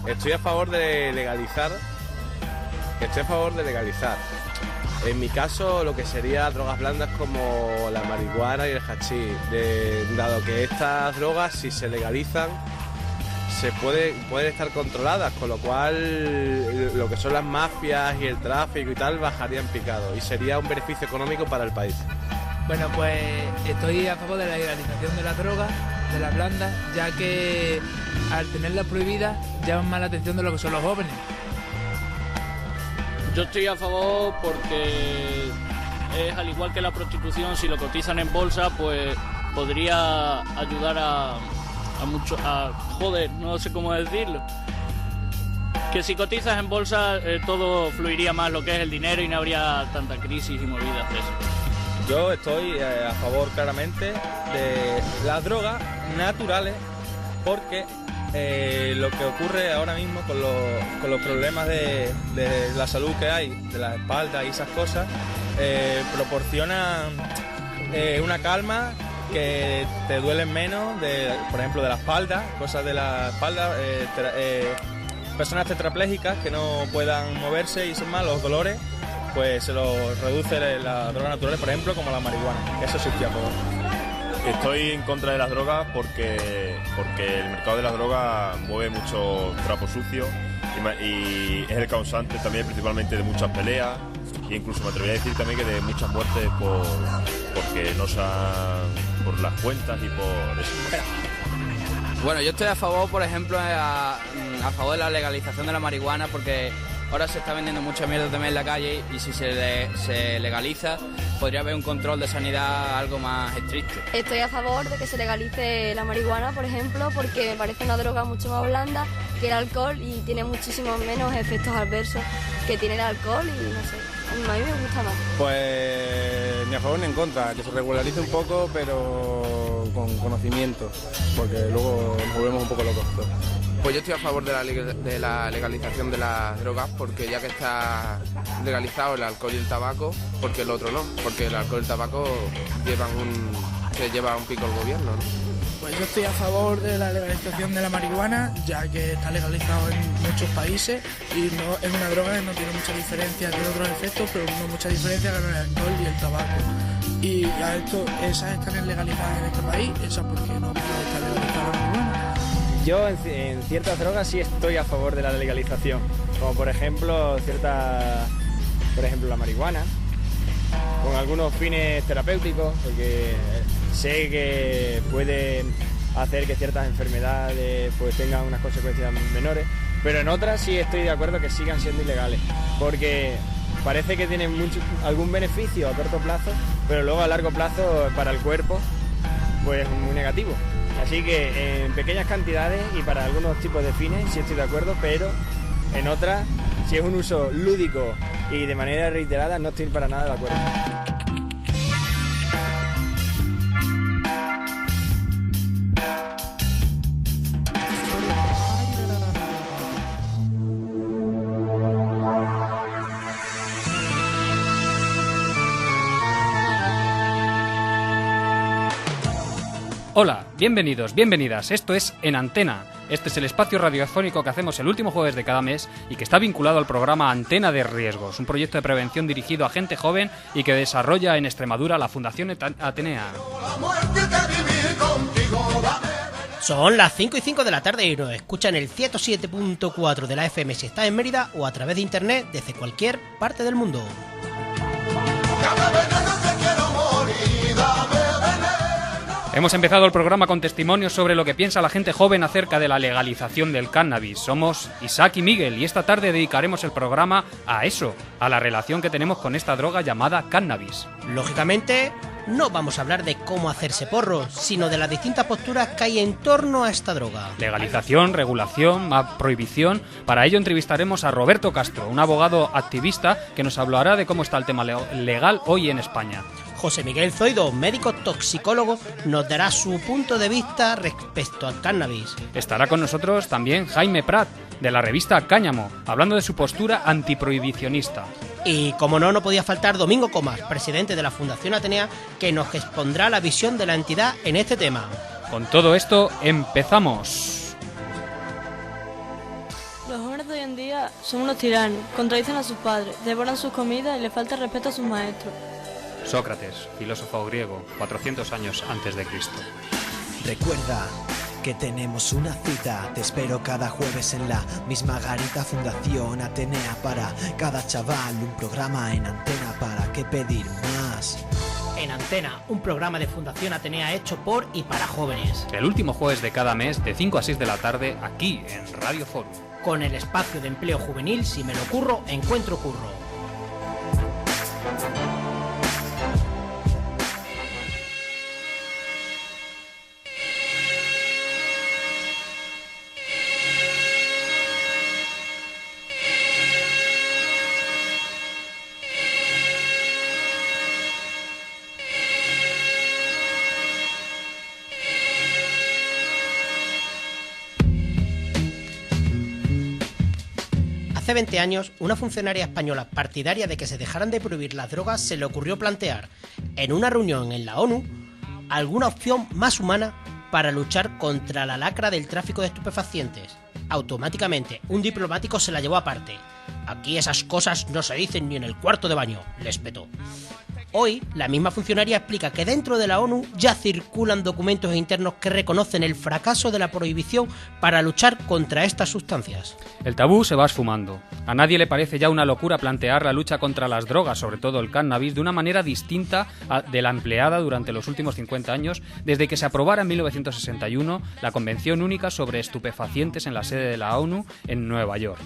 estoy a favor de legalizar. En mi caso, lo que sería drogas blandas como la marihuana y el hachís, dado que estas drogas, si se legalizan, pueden estar controladas, con lo cual lo que son las mafias y el tráfico y tal bajaría en picado y sería un beneficio económico para el país. Bueno, pues estoy a favor de la legalización de las drogas, de las blandas, ya que al tenerlas prohibidas llaman más la atención de lo que son los jóvenes. Yo estoy a favor porque es al igual que la prostitución, si lo cotizan en bolsa, pues podría ayudar a joder, no sé cómo decirlo. Que si cotizas en bolsa todo fluiría más lo que es el dinero y no habría tanta crisis y movidas de eso. Yo estoy a favor claramente de las drogas naturales porque lo que ocurre ahora mismo con los problemas de la salud que hay, de la espalda y esas cosas, proporcionan una calma que te duelen menos, por ejemplo de la espalda, cosas de la espalda, personas tetraplégicas que no puedan moverse y sin más, los dolores, pues se los reduce las drogas naturales, por ejemplo, como la marihuana. Eso sí estoy a favor. Estoy en contra de las drogas porque el mercado de las drogas mueve mucho trapo sucio y es el causante también principalmente de muchas peleas e incluso me atrevería a decir también que de muchas muertes porque no por las cuentas y por eso. Bueno, yo estoy a favor, por ejemplo, a favor de la legalización de la marihuana porque ahora se está vendiendo mucha mierda también en la calle y si se legaliza podría haber un control de sanidad algo más estricto. Estoy a favor de que se legalice la marihuana, por ejemplo, porque me parece una droga mucho más blanda que el alcohol y tiene muchísimos menos efectos adversos que tiene el alcohol y no sé, a mí me gusta más. Pues ni a favor ni en contra, que se regularice un poco pero con conocimiento, porque luego nos volvemos un poco locos todos. Pues yo estoy a favor de la legalización de las drogas porque ya que está legalizado el alcohol y el tabaco, porque el otro no, porque el alcohol y el tabaco se lleva un pico el gobierno, ¿no? Pues yo estoy a favor de la legalización de la marihuana, ya que está legalizado en muchos países y no es una droga que no tiene mucha diferencia, tiene otros efectos, pero no mucha diferencia con el alcohol y el tabaco. Y a esas están legalizadas en este país, esas porque no puede estar legalizada la marihuana. Yo en ciertas drogas sí estoy a favor de la legalización, como por ejemplo la marihuana, con algunos fines terapéuticos, porque sé que puede hacer que ciertas enfermedades pues tengan unas consecuencias menores, pero en otras sí estoy de acuerdo que sigan siendo ilegales, porque parece que tienen algún beneficio a corto plazo, pero luego a largo plazo para el cuerpo pues muy negativo. Así que en pequeñas cantidades y para algunos tipos de fines sí estoy de acuerdo, pero en otras, si es un uso lúdico y de manera reiterada, no estoy para nada de acuerdo. Hola, bienvenidos, bienvenidas, esto es En Antena. Este es el espacio radiofónico que hacemos el último jueves de cada mes y que está vinculado al programa Antena de Riesgos, un proyecto de prevención dirigido a gente joven y que desarrolla en Extremadura la Fundación Atenea. Son las 5:05 de la tarde y nos escuchan el 107.4 de la FM si estás en Mérida o a través de internet desde cualquier parte del mundo. Hemos empezado el programa con testimonios sobre lo que piensa la gente joven acerca de la legalización del cannabis. Somos Isaac y Miguel y esta tarde dedicaremos el programa a eso, a la relación que tenemos con esta droga llamada cannabis. Lógicamente, no vamos a hablar de cómo hacerse porros, sino de las distintas posturas que hay en torno a esta droga. Legalización, regulación, prohibición. Para ello entrevistaremos a Roberto Castro, un abogado activista que nos hablará de cómo está el tema legal hoy en España. José Miguel Zoido, médico toxicólogo, nos dará su punto de vista respecto al cannabis. Estará con nosotros también Jaime Prat, de la revista Cáñamo, hablando de su postura antiprohibicionista. Y como no podía faltar Domingo Comas, presidente de la Fundación Atenea, que nos expondrá la visión de la entidad en este tema. Con todo esto, empezamos. niños de hoy en día son unos tiranos, contradicen a sus padres, devoran sus comidas y les falta respeto a sus maestros. Sócrates, filósofo griego, 400 años antes de Cristo. Recuerda que tenemos una cita, te espero cada jueves en la misma garita. Fundación Atenea, para cada chaval un programa en Antena. ¿Para qué pedir más? En Antena, un programa de Fundación Atenea hecho por y para jóvenes. El último jueves de cada mes, de 5 a 6 de la tarde, aquí en Radio Forum. Con el espacio de empleo juvenil, si me lo curro, encuentro curro. Hace 20 años, una funcionaria española partidaria de que se dejaran de prohibir las drogas se le ocurrió plantear, en una reunión en la ONU, alguna opción más humana para luchar contra la lacra del tráfico de estupefacientes. Automáticamente, un diplomático se la llevó aparte. Aquí esas cosas no se dicen ni en el cuarto de baño, les petó. Hoy, la misma funcionaria explica que dentro de la ONU ya circulan documentos internos que reconocen el fracaso de la prohibición para luchar contra estas sustancias. El tabú se va esfumando. A nadie le parece ya una locura plantear la lucha contra las drogas, sobre todo el cannabis, de una manera distinta de la empleada durante los últimos 50 años, desde que se aprobara en 1961 la Convención Única sobre Estupefacientes en la sede de la ONU en Nueva York.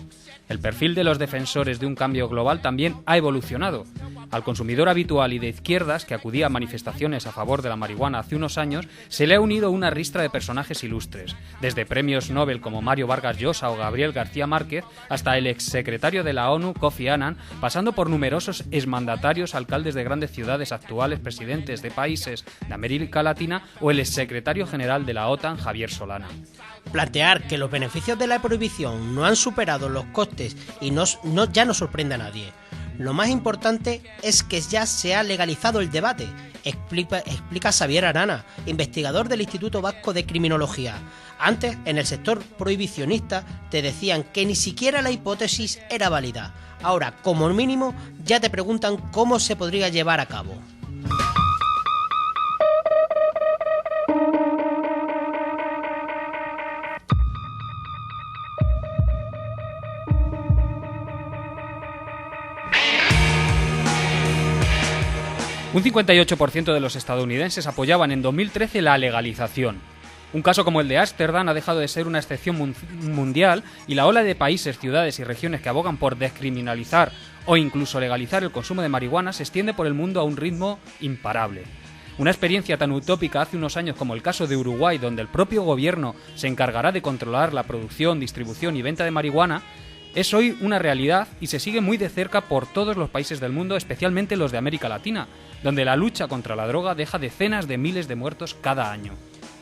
El perfil de los defensores de un cambio global también ha evolucionado. Al consumidor habitual y de izquierdas que acudía a manifestaciones a favor de la marihuana hace unos años, se le ha unido una ristra de personajes ilustres, desde premios Nobel como Mario Vargas Llosa o Gabriel García Márquez, hasta el exsecretario de la ONU, Kofi Annan, pasando por numerosos exmandatarios, alcaldes de grandes ciudades, actuales presidentes de países de América Latina o el exsecretario general de la OTAN, Javier Solana. Plantear que los beneficios de la prohibición no han superado los costes y ya no sorprende a nadie. Lo más importante es que ya se ha legalizado el debate, explica Xavier Arana, investigador del Instituto Vasco de Criminología. Antes, en el sector prohibicionista, te decían que ni siquiera la hipótesis era válida. Ahora, como mínimo, ya te preguntan cómo se podría llevar a cabo. Un 58% de los estadounidenses apoyaban en 2013 la legalización. Un caso como el de Ámsterdam ha dejado de ser una excepción mundial y la ola de países, ciudades y regiones que abogan por descriminalizar o incluso legalizar el consumo de marihuana se extiende por el mundo a un ritmo imparable. Una experiencia tan utópica hace unos años como el caso de Uruguay, donde el propio gobierno se encargará de controlar la producción, distribución y venta de marihuana, es hoy una realidad y se sigue muy de cerca por todos los países del mundo, especialmente los de América Latina, donde la lucha contra la droga deja decenas de miles de muertos cada año.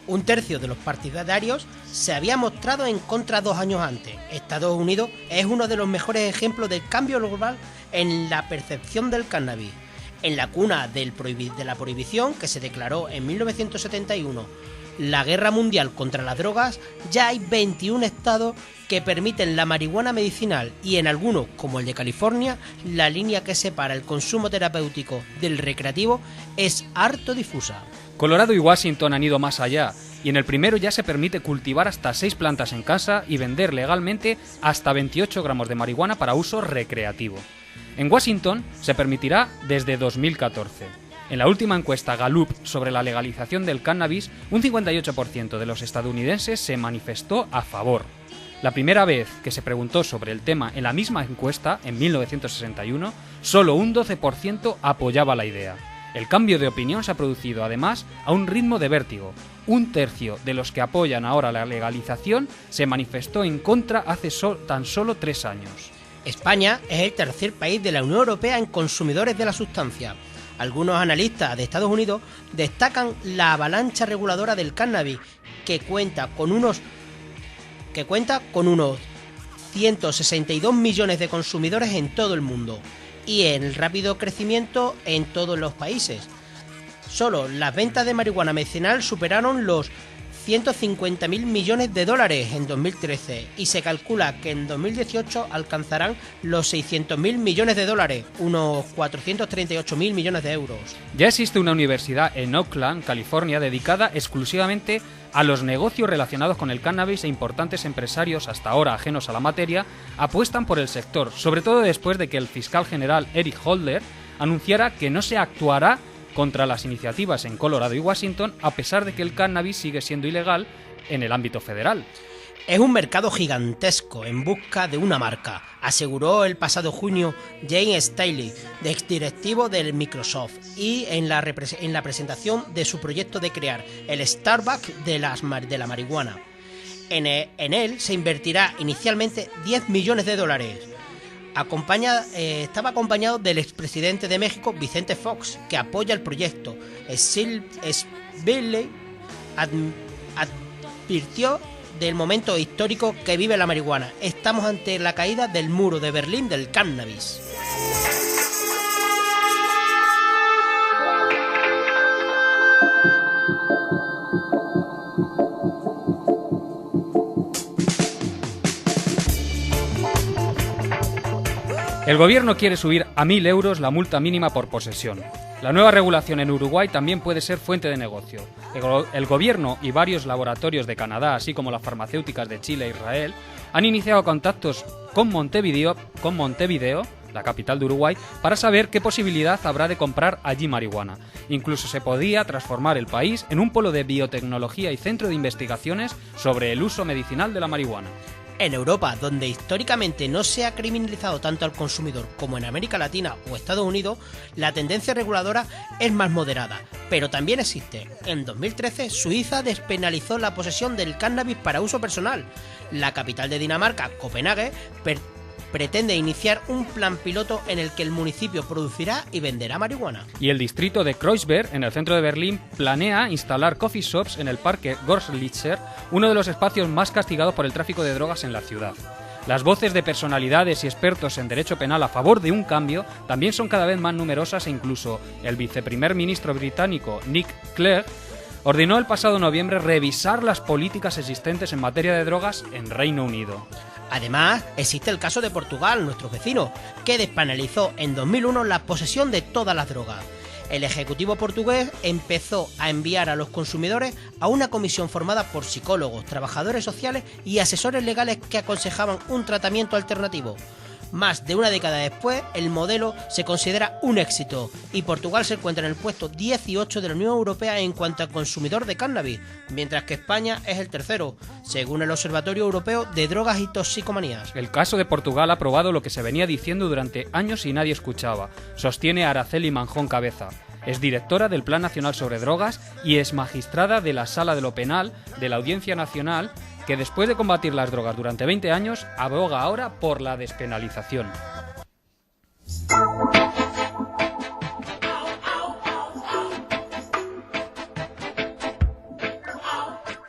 Un tercio de los partidarios se había mostrado en contra 2 años antes. Estados Unidos es uno de los mejores ejemplos del cambio global en la percepción del cannabis. En la cuna de la prohibición, que se declaró en 1971, la guerra mundial contra las drogas, ya hay 21 estados que permiten la marihuana medicinal y en algunos, como el de California, la línea que separa el consumo terapéutico del recreativo es harto difusa. Colorado y Washington han ido más allá, y en el primero ya se permite cultivar hasta 6 plantas en casa y vender legalmente hasta 28 gramos de marihuana para uso recreativo. En Washington se permitirá desde 2014. En la última encuesta Gallup sobre la legalización del cannabis, un 58% de los estadounidenses se manifestó a favor. La primera vez que se preguntó sobre el tema en la misma encuesta, en 1961, solo un 12% apoyaba la idea. El cambio de opinión se ha producido, además, a un ritmo de vértigo. Un tercio de los que apoyan ahora la legalización se manifestó en contra hace tan solo 3 años. España es el tercer país de la Unión Europea en consumidores de la sustancia. Algunos analistas de Estados Unidos destacan la avalancha reguladora del cannabis, que cuenta con unos 162 millones de consumidores en todo el mundo y en el rápido crecimiento en todos los países. Solo las ventas de marihuana medicinal superaron los 150.000 millones de dólares en 2013 y se calcula que en 2018 alcanzarán los 600.000 millones de dólares, unos 438.000 millones de euros. Ya existe una universidad en Oakland, California, dedicada exclusivamente a los negocios relacionados con el cannabis e importantes empresarios, hasta ahora ajenos a la materia, apuestan por el sector, sobre todo después de que el fiscal general Eric Holder anunciara que no se actuará contra las iniciativas en Colorado y Washington, a pesar de que el cannabis sigue siendo ilegal en el ámbito federal. Es un mercado gigantesco en busca de una marca, aseguró el pasado junio James Staley, exdirectivo de Microsoft, y en la presentación de su proyecto de crear el Starbucks de la marihuana. En él se invertirá inicialmente $10 millones. Estaba acompañado del expresidente de México, Vicente Fox, que apoya el proyecto. Sbiley advirtió del momento histórico que vive la marihuana. Estamos ante la caída del muro de Berlín del cannabis. El gobierno quiere subir a 1.000 euros la multa mínima por posesión. La nueva regulación en Uruguay también puede ser fuente de negocio. El gobierno y varios laboratorios de Canadá, así como las farmacéuticas de Chile e Israel, han iniciado contactos con Montevideo, la capital de Uruguay, para saber qué posibilidad habrá de comprar allí marihuana. Incluso se podía transformar el país en un polo de biotecnología y centro de investigaciones sobre el uso medicinal de la marihuana. En Europa, donde históricamente no se ha criminalizado tanto al consumidor como en América Latina o Estados Unidos, la tendencia reguladora es más moderada, pero también existe. En 2013, Suiza despenalizó la posesión del cannabis para uso personal. La capital de Dinamarca, Copenhague, pretende iniciar un plan piloto en el que el municipio producirá y venderá marihuana. Y el distrito de Kreuzberg, en el centro de Berlín, planea instalar coffee shops en el parque Görlitzer, uno de los espacios más castigados por el tráfico de drogas en la ciudad. Las voces de personalidades y expertos en derecho penal a favor de un cambio también son cada vez más numerosas e incluso el viceprimer ministro británico Nick Clegg ordenó el pasado noviembre revisar las políticas existentes en materia de drogas en Reino Unido. Además, existe el caso de Portugal, nuestro vecino, que despenalizó en 2001 la posesión de todas las drogas. El Ejecutivo portugués empezó a enviar a los consumidores a una comisión formada por psicólogos, trabajadores sociales y asesores legales que aconsejaban un tratamiento alternativo. Más de una década después, el modelo se considera un éxito y Portugal se encuentra en el puesto 18 de la Unión Europea en cuanto a consumidor de cannabis, mientras que España es el tercero, según el Observatorio Europeo de Drogas y Toxicomanías. El caso de Portugal ha probado lo que se venía diciendo durante años y nadie escuchaba, sostiene Araceli Manjón Cabeza. Es directora del Plan Nacional sobre Drogas y es magistrada de la Sala de lo Penal de la Audiencia Nacional, que después de combatir las drogas durante 20 años, aboga ahora por la despenalización.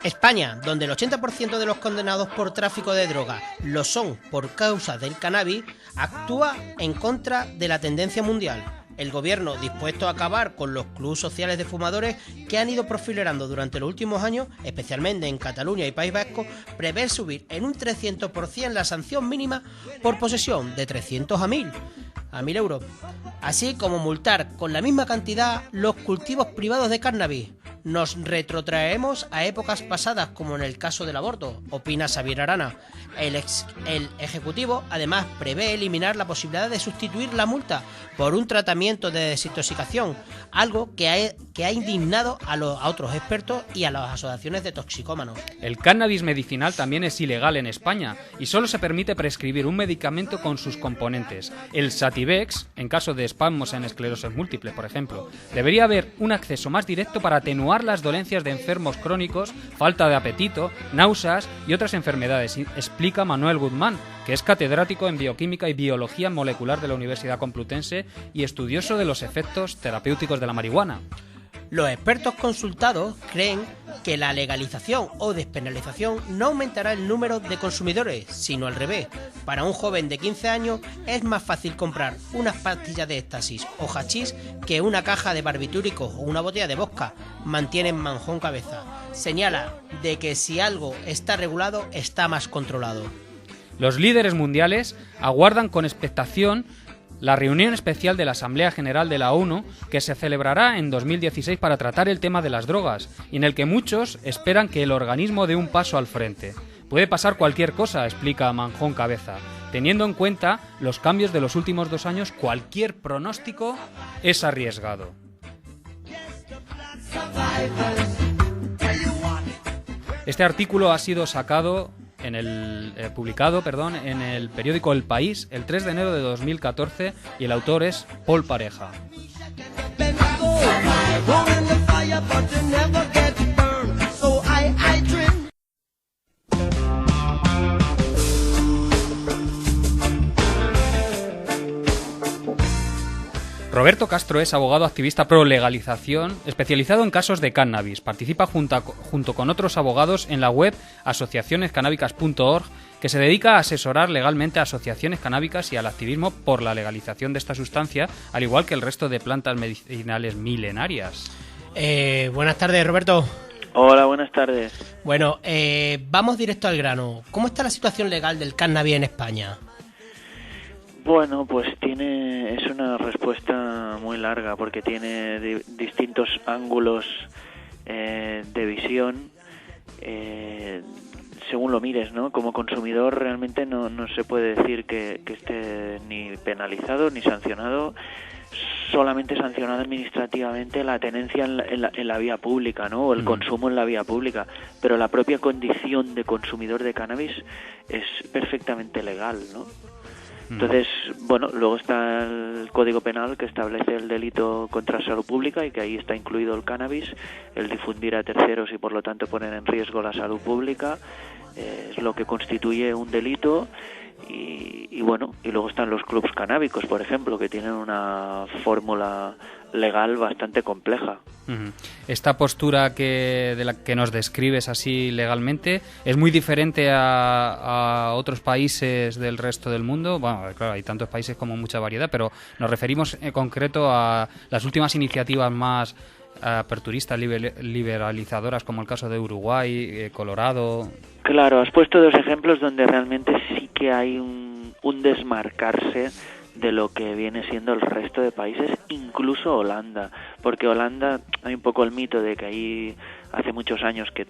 España, donde el 80% de los condenados por tráfico de drogas lo son por causa del cannabis, actúa en contra de la tendencia mundial. El gobierno, dispuesto a acabar con los clubes sociales de fumadores que han ido proliferando durante los últimos años, especialmente en Cataluña y País Vasco, prevé subir en un 300% la sanción mínima por posesión de 300 a 1.000 euros, así como multar con la misma cantidad los cultivos privados de cannabis. Nos retrotraemos a épocas pasadas, como en el caso del aborto, opina Xavier Arana. El Ejecutivo además prevé eliminar la posibilidad de sustituir la multa por un tratamiento de desintoxicación, algo que ha indignado a otros expertos y a las asociaciones de toxicómanos. El cannabis medicinal también es ilegal en España y solo se permite prescribir un medicamento con sus componentes. El Sativex, en caso de espasmos en esclerosis múltiple, por ejemplo. Debería haber un acceso más directo para atenuar las dolencias de enfermos crónicos, falta de apetito, náuseas y otras enfermedades, explica Manuel Guzmán, que es catedrático en Bioquímica y Biología Molecular de la Universidad Complutense y estudioso de los efectos terapéuticos de la marihuana. Los expertos consultados creen que la legalización o despenalización no aumentará el número de consumidores, sino al revés. Para un joven de 15 años es más fácil comprar unas pastillas de éxtasis o hachís que una caja de barbitúricos o una botella de vodka. Mantienen Manjón Cabeza. Señala de que si algo está regulado, está más controlado. Los líderes mundiales aguardan con expectación la reunión especial de la Asamblea General de la ONU que se celebrará en 2016 para tratar el tema de las drogas y en el que muchos esperan que el organismo dé un paso al frente. Puede pasar cualquier cosa, explica Manjón Cabeza. Teniendo en cuenta los cambios de los últimos 2 años, cualquier pronóstico es arriesgado. Este artículo ha sido publicado en el periódico El País el 3 de enero de 2014 y el autor es Paul Pareja. Roberto Castro es abogado activista pro legalización, especializado en casos de cannabis. Participa junto con otros abogados en la web asociacionescanábicas.org, que se dedica a asesorar legalmente a asociaciones canábicas y al activismo por la legalización de esta sustancia, al igual que el resto de plantas medicinales milenarias. Buenas tardes, Roberto. Hola, buenas tardes. Bueno, vamos directo al grano. ¿Cómo está la situación legal del cannabis en España? Bueno, pues es una respuesta muy larga porque tiene distintos ángulos de visión según lo mires, ¿no? Como consumidor realmente no se puede decir que esté ni penalizado ni sancionado, solamente sancionado administrativamente la tenencia en la vía pública, ¿no? O el consumo en la vía pública, pero la propia condición de consumidor de cannabis es perfectamente legal, ¿no? Entonces, bueno, luego está el Código Penal que establece el delito contra la salud pública y que ahí está incluido el cannabis, el difundir a terceros y por lo tanto poner en riesgo la salud pública, es lo que constituye un delito. Y bueno, y luego están los clubs canábicos, por ejemplo, que tienen una fórmula legal bastante compleja. Esta postura de la que nos describes así legalmente es muy diferente a otros países del resto del mundo. Bueno, claro, hay tantos países como mucha variedad, pero nos referimos en concreto a las últimas iniciativas más aperturistas, liberalizadoras, como el caso de Uruguay, Colorado. Claro, has puesto 2 ejemplos donde realmente sí que hay un desmarcarse de lo que viene siendo el resto de países, incluso Holanda, porque Holanda hay un poco el mito de que ahí hace muchos años que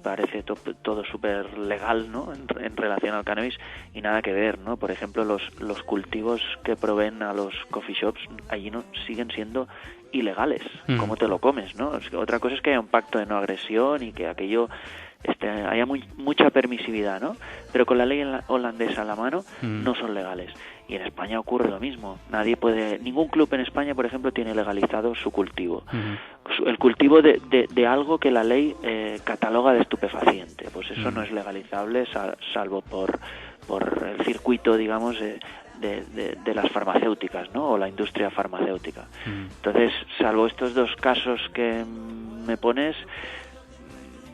parece todo súper legal, ¿no? En relación al cannabis, y nada que ver, ¿no? Por ejemplo, los cultivos que proveen a los coffee shops allí no siguen siendo ilegales. ¿Cómo te lo comes, no? Otra cosa es que haya un pacto de no agresión y que aquello haya mucha permisividad, ¿no? Pero con la ley holandesa a la mano no son legales. Y en España ocurre lo mismo. Ningún club en España, por ejemplo, tiene legalizado su cultivo. El cultivo de algo que la ley cataloga de estupefaciente. Pues eso no es legalizable, salvo por el circuito, digamos, de las farmacéuticas, ¿no? O la industria farmacéutica. Entonces, salvo estos 2 casos que me pones,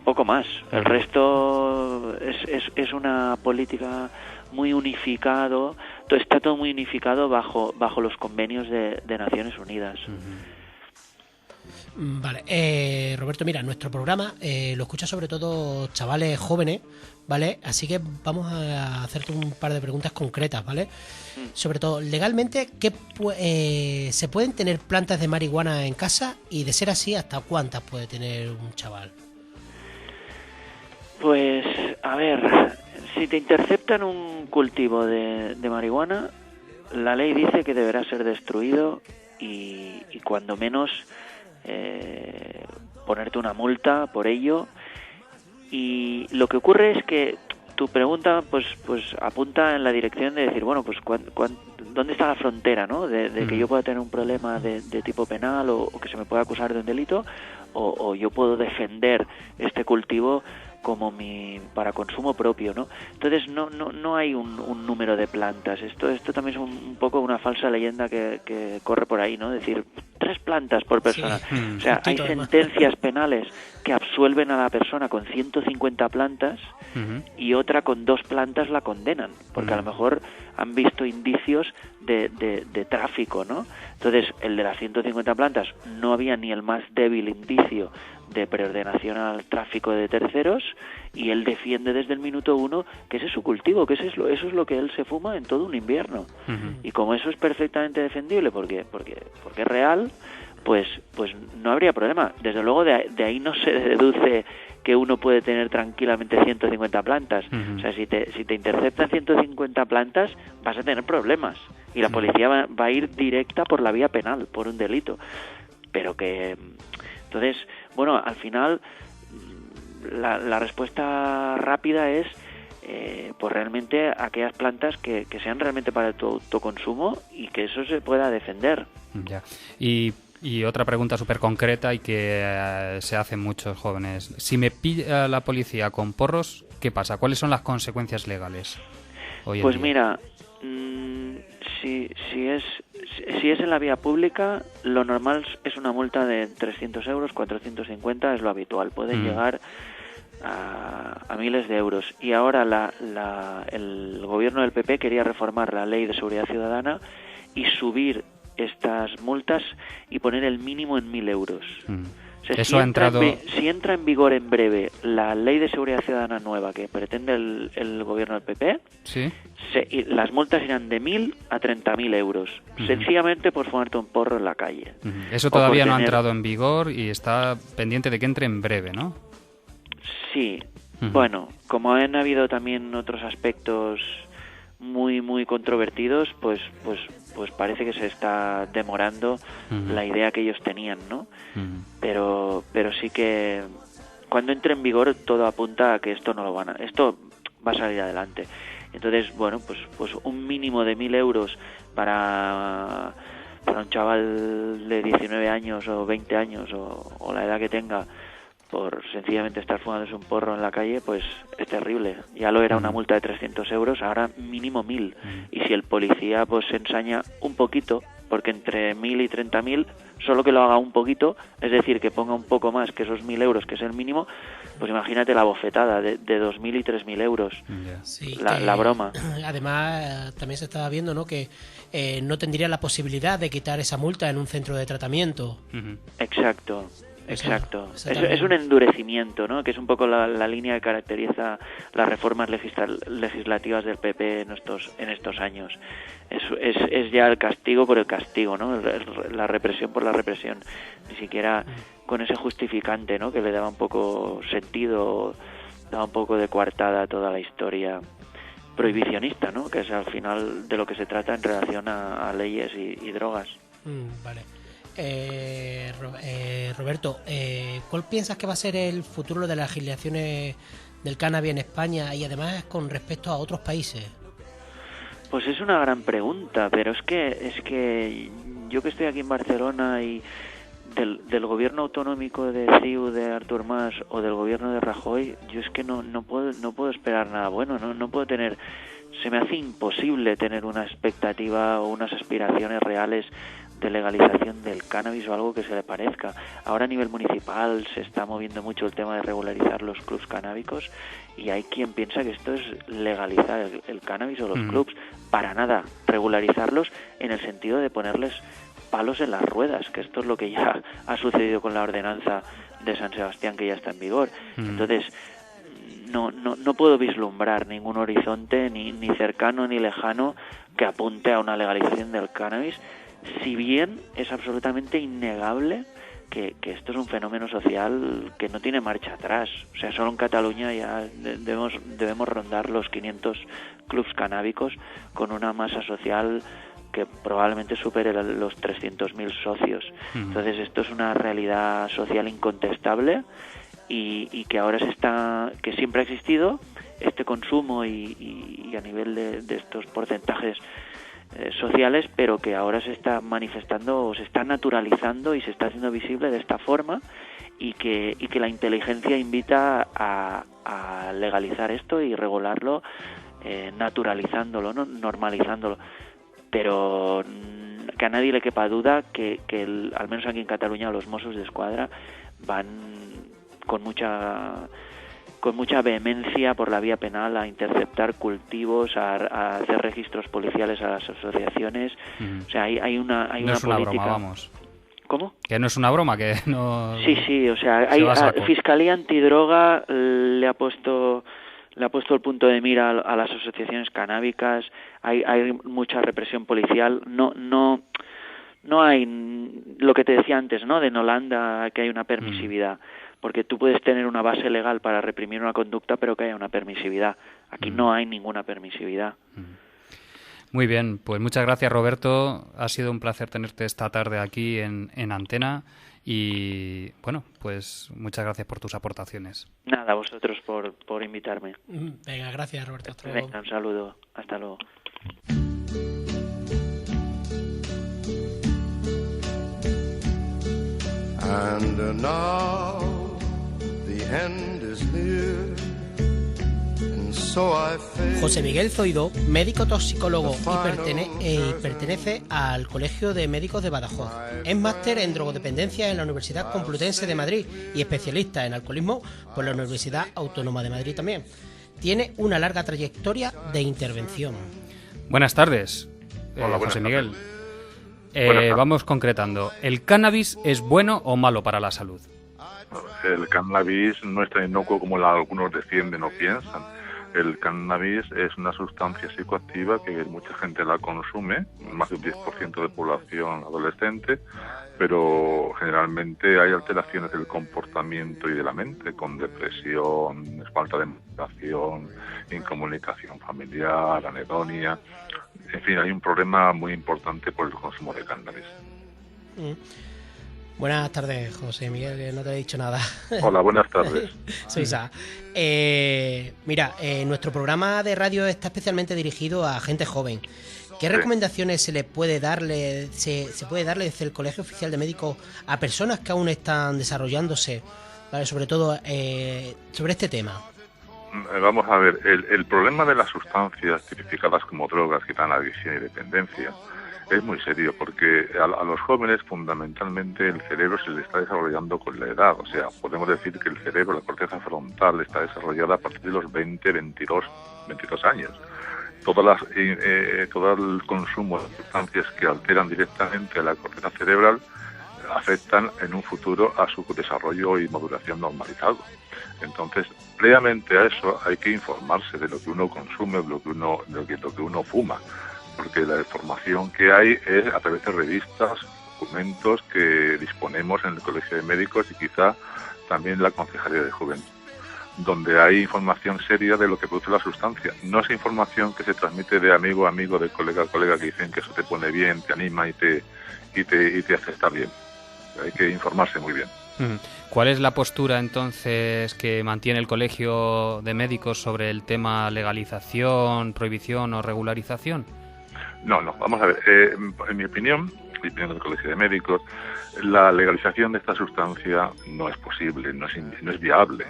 poco más. El resto es una política muy unificado, está todo muy unificado bajo los convenios de Naciones Unidas. Vale, Roberto, mira, nuestro programa lo escucha sobre todo chavales jóvenes, ¿vale? Así que vamos a hacerte un par de preguntas concretas, ¿vale? Sobre todo, legalmente, ¿se pueden tener plantas de marihuana en casa? Y de ser así, ¿hasta cuántas puede tener un chaval? Pues, a ver, si te interceptan un cultivo de marihuana, la ley dice que deberá ser destruido y cuando menos ponerte una multa por ello. Y lo que ocurre es que tu pregunta pues apunta en la dirección de decir, bueno, pues ¿dónde está la frontera, ¿no? De que yo pueda tener un problema de tipo penal o que se me pueda acusar de un delito o yo puedo defender este cultivo como para consumo propio, ¿no? Entonces no hay un número de plantas. Esto también es un poco una falsa leyenda que corre por ahí, ¿no? Es decir, 3 plantas por persona. Sí. O sea, hay sentencias penales que absuelven a la persona con 150 plantas y otra con 2 plantas la condenan, porque a lo mejor han visto indicios de tráfico, ¿no? Entonces, el de las 150 plantas no había ni el más débil indicio de preordenación al tráfico de terceros, y él defiende desde el minuto 1 que ese es su cultivo, que eso es lo que él se fuma en todo un invierno. Y como eso es perfectamente defendible porque es real, pues no habría problema. Desde luego de ahí no se deduce que uno puede tener tranquilamente 150 plantas. O sea, si te interceptan 150 plantas, vas a tener problemas. Y la policía va a ir directa por la vía penal, por un delito. Pero que... Entonces, bueno, al final la respuesta rápida es pues realmente aquellas plantas que sean realmente para tu autoconsumo y que eso se pueda defender. Ya. Y otra pregunta súper concreta y que se hacen muchos jóvenes. Si me pilla la policía con porros, ¿qué pasa? ¿Cuáles son las consecuencias legales hoy en Pues día? mira, si es en la vía pública, lo normal es una multa de 300 euros, 450 es lo habitual. Puede llegar a miles de euros. Y ahora el gobierno del PP quería reformar la ley de seguridad ciudadana y subir estas multas y poner el mínimo en 1.000 euros. O sea, Eso ha entrado... si entra en vigor en breve la ley de seguridad ciudadana nueva que pretende el gobierno del PP, ¿Sí? Las multas irán de 1.000 a 30.000 euros, sencillamente por fumarte un porro en la calle. Eso todavía no ha entrado en vigor y está pendiente de que entre en breve, ¿no? Sí. Bueno, como han habido también otros aspectos muy muy controvertidos, pues parece que se está demorando la idea que ellos tenían, ¿no? Pero sí que cuando entre en vigor todo apunta a que esto esto va a salir adelante. Entonces, bueno, pues un mínimo de 1.000 euros para un chaval de 19 años o 20 años o la edad que tenga, por sencillamente estar fumándose un porro en la calle, pues es terrible. Ya lo era una multa de 300 euros, ahora mínimo 1.000. Y si el policía pues se ensaña un poquito, porque entre 1.000 y 30.000, solo que lo haga un poquito, es decir, que ponga un poco más que esos 1.000 euros, que es el mínimo, pues imagínate la bofetada de 2.000 y 3.000 euros. Sí, la broma. Además, también se estaba viendo, ¿no?, que no tendría la posibilidad de quitar esa multa en un centro de tratamiento. Exacto. Es un endurecimiento, ¿no? Que es un poco la línea que caracteriza las reformas legislativas del PP en estos años. Es ya el castigo por el castigo, ¿no? La represión por la represión. Ni siquiera con ese justificante, ¿no?, que le daba un poco sentido, daba un poco de coartada a toda la historia prohibicionista, ¿no?, que es al final de lo que se trata en relación a leyes y drogas. Vale. Roberto, ¿cuál piensas que va a ser el futuro de las legislaciones del cannabis en España y además con respecto a otros países? Pues es una gran pregunta, pero es que yo que estoy aquí en Barcelona y del gobierno autonómico de CiU de Artur Mas o del gobierno de Rajoy, yo es que no puedo esperar nada bueno, no puedo tener, se me hace imposible tener una expectativa o unas aspiraciones reales de legalización del cannabis o algo que se le parezca. Ahora a nivel municipal se está moviendo mucho el tema de regularizar los clubs canábicos y hay quien piensa que esto es legalizar el cannabis o los clubs. Para nada, regularizarlos en el sentido de ponerles palos en las ruedas, que esto es lo que ya ha sucedido con la ordenanza de San Sebastián, que ya está en vigor. Entonces no puedo vislumbrar ningún horizonte ni cercano ni lejano que apunte a una legalización del cannabis, si bien es absolutamente innegable que esto es un fenómeno social que no tiene marcha atrás. O sea, solo en Cataluña ya debemos rondar los 500 clubs canábicos con una masa social que probablemente supere los 300.000 socios. Entonces esto es una realidad social incontestable y que ahora que siempre ha existido este consumo y a nivel de estos porcentajes sociales, pero que ahora se está manifestando o se está naturalizando y se está haciendo visible de esta forma y que la inteligencia invita a legalizar esto y regularlo, naturalizándolo, ¿no?, normalizándolo. Pero que a nadie le quepa duda que al menos aquí en Cataluña los Mossos d'Esquadra van con mucha vehemencia por la vía penal a interceptar cultivos, a hacer registros policiales a las asociaciones. O sea, hay una no es una política. Broma, vamos. ¿Cómo? Que no es una broma, que no... Sí, o sea, Fiscalía Antidroga le ha puesto el punto de mira a las asociaciones canábicas, hay mucha represión policial, no hay lo que te decía antes, ¿no? De en Holanda que hay una permisividad, porque tú puedes tener una base legal para reprimir una conducta, pero que haya una permisividad. Aquí no hay ninguna permisividad. Muy bien, pues muchas gracias, Roberto. Ha sido un placer tenerte esta tarde aquí en Antena y, bueno, pues muchas gracias por tus aportaciones. Nada, a vosotros por invitarme. Venga, gracias, Roberto. Hasta luego. Venga, un saludo. Hasta luego. And now the end is near. José Miguel Zoido, médico toxicólogo y pertenece al Colegio de Médicos de Badajoz. Es máster en drogodependencia en la Universidad Complutense de Madrid y especialista en alcoholismo por la Universidad Autónoma de Madrid también. Tiene una larga trayectoria de intervención. Buenas tardes, Hola, José Miguel. Vamos concretando. ¿El cannabis es bueno o malo para la salud? El cannabis no es tan inocuo como algunos defienden o piensan. El cannabis es una sustancia psicoactiva que mucha gente la consume, más de un 10% de población adolescente, pero generalmente hay alteraciones del comportamiento y de la mente, con depresión, falta de motivación, incomunicación familiar, anedonia. En fin, hay un problema muy importante por el consumo de cannabis. Buenas tardes, José Miguel, que no te he dicho nada. Hola, buenas tardes. Soy Isa. Nuestro programa de radio está especialmente dirigido a gente joven. ¿Qué recomendaciones se le puede darle, se puede darle desde el Colegio Oficial de Médicos a personas que aún están desarrollándose, ¿vale? Sobre todo sobre este tema? Vamos a ver, el problema de las sustancias tipificadas como drogas que dan adicción y dependencia es muy serio, porque a los jóvenes fundamentalmente el cerebro se le está desarrollando con la edad. O sea, podemos decir que el cerebro, la corteza frontal, está desarrollada a partir de los 20, 22 años. Todo el consumo de sustancias que alteran directamente a la corteza cerebral afectan en un futuro a su desarrollo y maduración normalizado. Entonces, previamente a eso hay que informarse de lo que uno consume, de lo que uno fuma, porque la información que hay es a través de revistas, documentos que disponemos en el Colegio de Médicos y quizá también la Concejalía de Juventud, donde hay información seria de lo que produce la sustancia. No es información que se transmite de amigo a amigo, de colega a colega, que dicen que eso te pone bien, te anima y te hace estar bien. Hay que informarse muy bien. ¿Cuál es la postura entonces que mantiene el Colegio de Médicos sobre el tema legalización, prohibición o regularización? No, vamos a ver. En mi opinión del Colegio de Médicos, la legalización de esta sustancia no es posible, no es viable.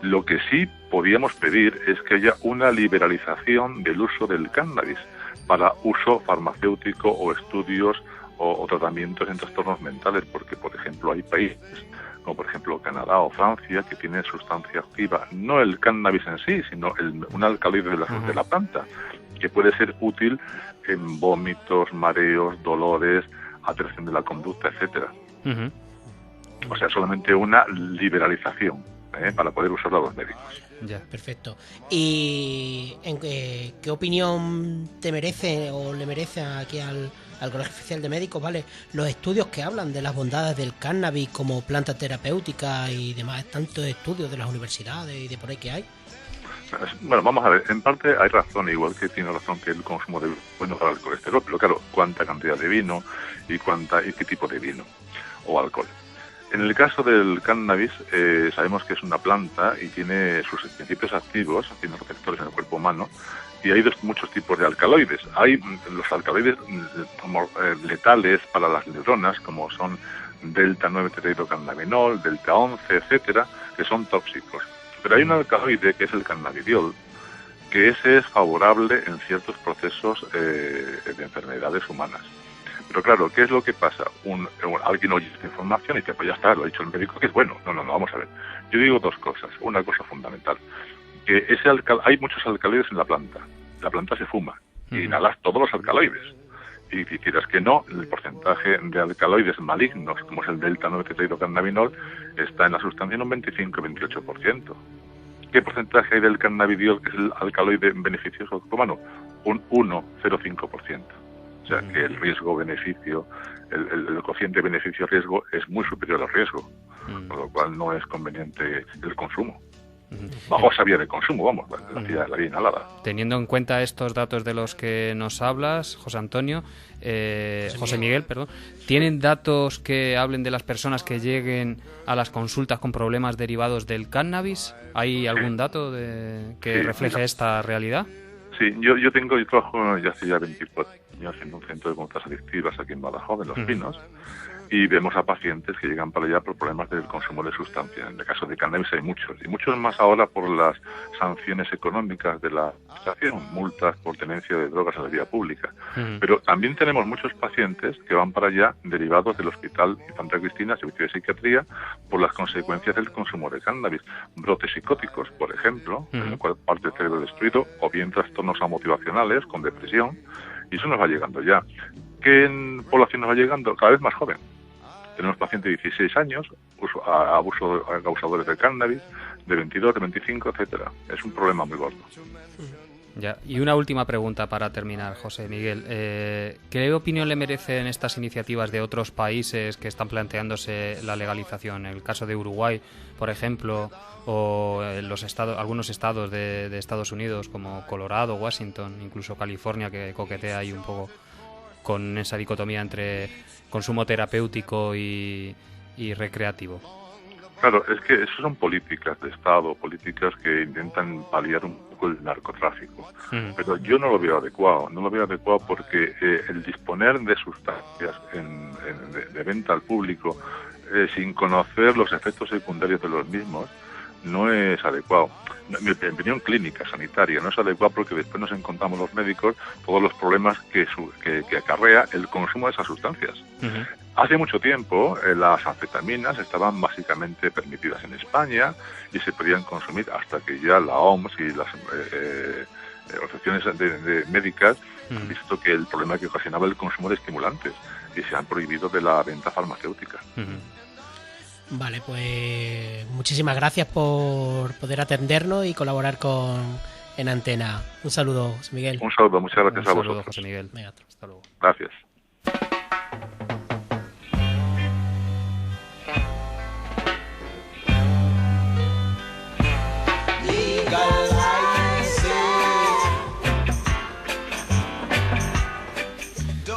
Lo que sí podíamos pedir es que haya una liberalización del uso del cannabis para uso farmacéutico o estudios o tratamientos en trastornos mentales, porque, por ejemplo, hay países como por ejemplo Canadá o Francia, que tienen sustancia activa, no el cannabis en sí, sino un alcaloide de la planta, que puede ser útil en vómitos, mareos, dolores, alteración de la conducta, etcétera. O sea, solamente una liberalización para poder usarla a los médicos. Ya. Perfecto. ¿Y qué opinión te merece o le merece aquí al Colegio Oficial de Médicos, ¿vale? Los estudios que hablan de las bondades del cannabis como planta terapéutica y demás, tantos estudios de las universidades y de por ahí que hay? Bueno, vamos a ver, en parte hay razón, igual que tiene razón que el consumo de bueno para el colesterol, pero claro, cuánta cantidad de vino y qué tipo de vino o alcohol. En el caso del cannabis, sabemos que es una planta y tiene sus principios activos, tiene receptores en el cuerpo humano, y hay muchos tipos de alcaloides. Hay los alcaloides letales para las neuronas, como son delta 9 tetrahidrocannabinol, delta 11, etcétera, que son tóxicos. Pero hay un alcaloide que es el cannabidiol, que ese es favorable en ciertos procesos de enfermedades humanas. Pero claro, ¿qué es lo que pasa? Alguien oye esta información y dice, pues ya está, lo ha dicho el médico, que es bueno. No, vamos a ver. Yo digo dos cosas. Una cosa fundamental, que hay muchos alcaloides en la planta. La planta se fuma y inhalas todos los alcaloides. Y si hicieras que no, el porcentaje de alcaloides malignos, como es el delta-9-tetrahidrocannabinol, está en la sustancia en un 25-28%. ¿Qué porcentaje hay del cannabidiol, que es el alcaloide beneficioso al cuerpo humano? Un 1,05%. O sea que el riesgo-beneficio, el cociente beneficio-riesgo es muy superior al riesgo, por lo cual no es conveniente el consumo. Bajo esa vía de consumo, vamos, la vía inhalada. Teniendo en cuenta estos datos de los que nos hablas, José Miguel, ¿tienen datos que hablen de las personas que lleguen a las consultas con problemas derivados del cannabis? ¿Hay algún dato que refleje esta realidad? Sí, yo trabajo ya hace 24 años en un centro de conductas adictivas aquí en Badajoz, en Los Pinos, y vemos a pacientes que llegan para allá por problemas del consumo de sustancias. En el caso de cannabis hay muchos, y muchos más ahora por las sanciones económicas de la administración, multas por tenencia de drogas en la vía pública. Pero también tenemos muchos pacientes que van para allá derivados del Hospital Infanta Cristina, Servicio de Psiquiatría, por las consecuencias del consumo de cannabis. Brotes psicóticos, por ejemplo, en el cual parte del cerebro destruido, o bien trastornos amotivacionales con depresión, y eso nos va llegando ya. ¿Qué población nos va llegando? Cada vez más joven. Tenemos pacientes de 16 años, abuso a causadores de cannabis, de 22, de 25, etcétera. Es un problema muy gordo. Ya. Y una última pregunta para terminar, José Miguel. ¿Qué opinión le merecen estas iniciativas de otros países que están planteándose la legalización? En el caso de Uruguay, por ejemplo, o en algunos estados de Estados Unidos, como Colorado, Washington, incluso California, que coquetea ahí un poco con esa dicotomía entre consumo terapéutico y recreativo. Claro, es que eso son políticas de Estado, políticas que intentan paliar un poco el narcotráfico. Pero yo no lo veo adecuado. No lo veo adecuado porque el disponer de sustancias de venta al público sin conocer los efectos secundarios de los mismos no es adecuado. En mi opinión clínica, sanitaria, no es adecuado porque después nos encontramos los médicos todos los problemas que acarrea el consumo de esas sustancias. Hace mucho tiempo las anfetaminas estaban básicamente permitidas en España y se podían consumir hasta que ya la OMS y las organizaciones médicas han visto que el problema que ocasionaba el consumo de estimulantes y se han prohibido de la venta farmacéutica. Vale, pues muchísimas gracias por poder atendernos y colaborar en Antena. Un saludo, José Miguel. Un saludo, muchas gracias a vosotros. Un saludo, José Miguel. Venga, hasta luego. Gracias.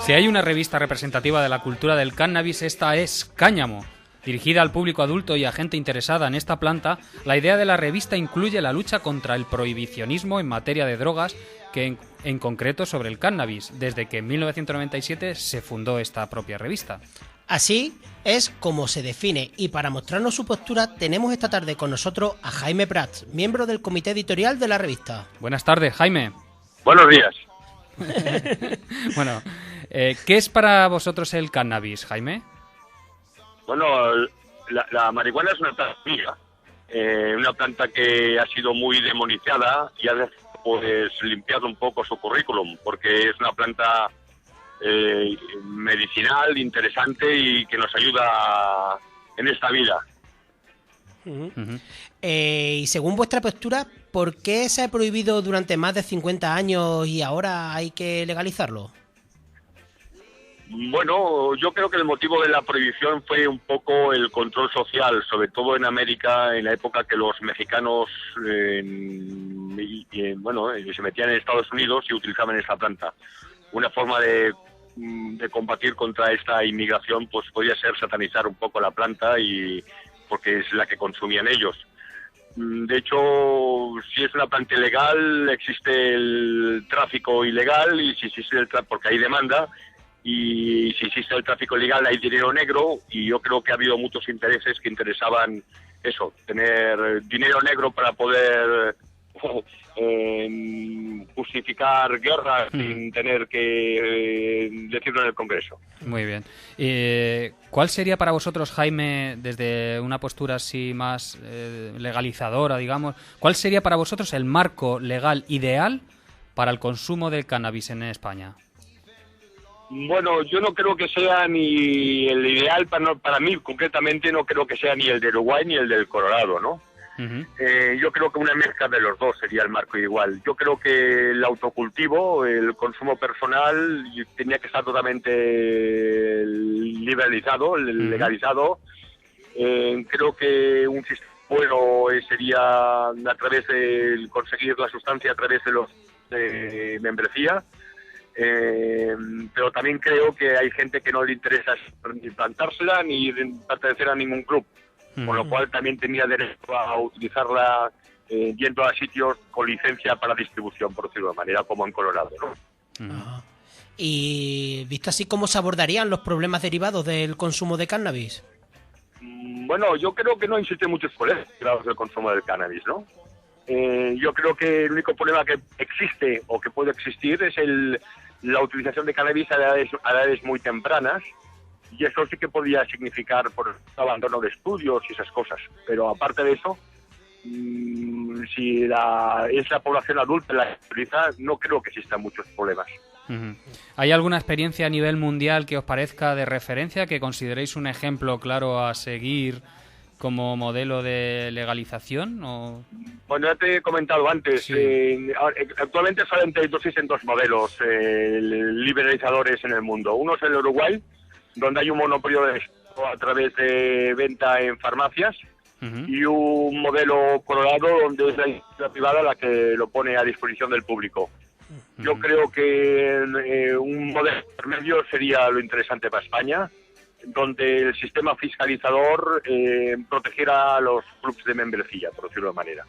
Si hay una revista representativa de la cultura del cannabis, esta es Cáñamo. Dirigida al público adulto y a gente interesada en esta planta, la idea de la revista incluye la lucha contra el prohibicionismo en materia de drogas, que en concreto sobre el cannabis, desde que en 1997 se fundó esta propia revista. Así es como se define, y para mostrarnos su postura tenemos esta tarde con nosotros a Jaime Prats, miembro del comité editorial de la revista. Buenas tardes, Jaime. Buenos días. Bueno, ¿qué es para vosotros el cannabis, Jaime? Bueno, la marihuana es una planta amiga, una planta que ha sido muy demonizada y ha pues limpiado un poco su currículum, porque es una planta medicinal, interesante y que nos ayuda en esta vida. Y según vuestra postura, ¿por qué se ha prohibido durante más de 50 años y ahora hay que legalizarlo? Bueno, yo creo que el motivo de la prohibición fue un poco el control social, sobre todo en América, en la época que los mexicanos se metían en Estados Unidos y utilizaban esta planta. Una forma de combatir contra esta inmigración pues podía ser satanizar un poco la planta, y porque es la que consumían ellos. De hecho, si es una planta ilegal, existe el tráfico ilegal, y si existe porque hay demanda. Y si existe el tráfico ilegal hay dinero negro, y yo creo que ha habido muchos intereses que interesaban eso, tener dinero negro para poder justificar guerras sin tener que decirlo en el Congreso. Muy bien. ¿Cuál sería para vosotros, Jaime, desde una postura así más legalizadora, digamos, cuál sería para vosotros el marco legal ideal para el consumo del cannabis en España? Bueno, yo no creo que sea ni el ideal, para mí concretamente no creo que sea ni el de Uruguay ni el del Colorado, ¿no? Yo creo que una mezcla de los dos sería el marco igual. Yo creo que el autocultivo, el consumo personal, tenía que estar totalmente liberalizado, legalizado. Creo que un sistema bueno sería a través de conseguir la sustancia a través de los membresía. Pero también creo que hay gente que no le interesa ni plantársela ni pertenecer a ningún club. Con lo cual también tenía derecho a utilizarla yendo a sitios con licencia para distribución, por decirlo de manera, como en Colorado, ¿no? Y visto así, ¿cómo se abordarían los problemas derivados del consumo de cannabis? Bueno, yo creo que no existen muchos problemas derivados del consumo del cannabis, ¿no? Yo creo que el único problema que existe o que puede existir es la utilización de cannabis a edades muy tempranas. Y eso sí que podía significar por abandono de estudios y esas cosas. Pero aparte de eso, si es la población adulta la que utiliza, no creo que existan muchos problemas. ¿Hay alguna experiencia a nivel mundial que os parezca de referencia, que consideréis un ejemplo claro a seguir como modelo de legalización? ¿O? Bueno, ya te he comentado antes, actualmente salen de dos modelos liberalizadores en el mundo. Uno es el Uruguay, donde hay un monopolio de a través de venta en farmacias, y un modelo Colorado donde es la industria privada la que lo pone a disposición del público. Yo creo que un modelo intermedio sería lo interesante para España, donde el sistema fiscalizador protegiera a los clubes de membresía, por decirlo de manera.